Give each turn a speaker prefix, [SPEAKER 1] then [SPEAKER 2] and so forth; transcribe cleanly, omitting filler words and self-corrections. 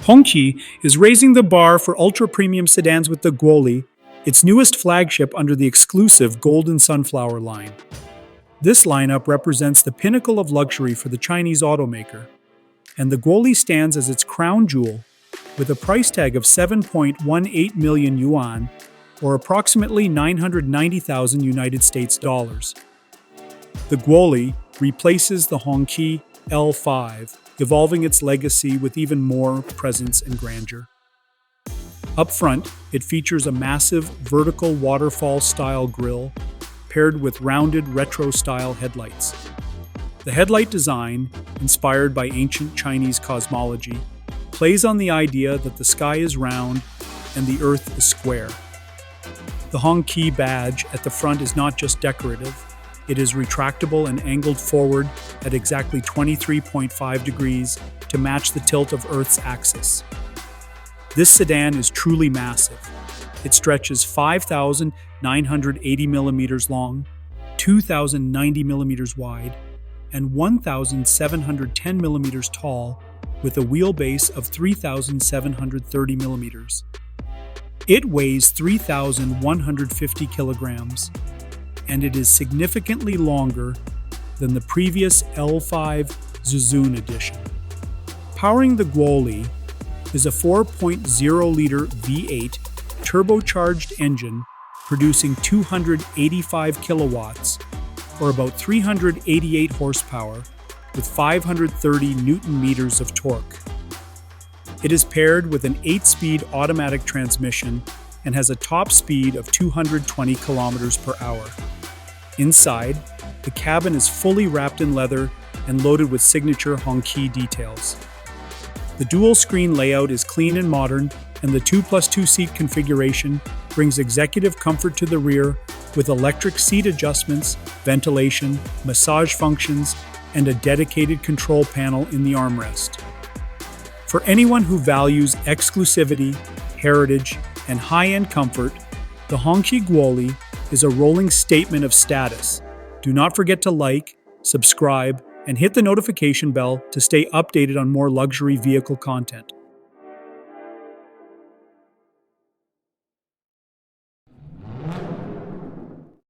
[SPEAKER 1] Hongqi is raising the bar for ultra-premium sedans with the Guoli, its newest flagship under the exclusive Golden Sunflower line. This lineup represents the pinnacle of luxury for the Chinese automaker, and the Guoli stands as its crown jewel, with a price tag of 7.18 million yuan, or approximately 990,000 United States dollars. The Guoli replaces the Hongqi L5, evolving its legacy with even more presence and grandeur. Up front, it features a massive vertical waterfall-style grille paired with rounded retro-style headlights. The headlight design, inspired by ancient Chinese cosmology, plays on the idea that the sky is round and the earth is square. The Hongqi badge at the front is not just decorative, it is retractable and angled forward at exactly 23.5 degrees to match the tilt of Earth's axis. This sedan is truly massive. It stretches 5,980 millimeters long, 2,090 millimeters wide, and 1,710 millimeters tall, with a wheelbase of 3,730 millimeters. It weighs 3,150 kilograms, and it is significantly longer than the previous L5 Zuzun edition. Powering the Guoli is a 4.0-liter V8 turbocharged engine producing 285 kilowatts, or about 388 horsepower, with 530 newton-meters of torque. It is paired with an 8-speed automatic transmission and has a top speed of 220 kilometers per hour. Inside, the cabin is fully wrapped in leather and loaded with signature Hongqi details. The dual-screen layout is clean and modern, and the 2+2 seat configuration brings executive comfort to the rear with electric seat adjustments, ventilation, massage functions, and a dedicated control panel in the armrest. For anyone who values exclusivity, heritage, and high-end comfort, the Hongqi Guoli is a rolling statement of status. Do not forget to like, subscribe, and hit the notification bell to stay updated on more luxury vehicle content.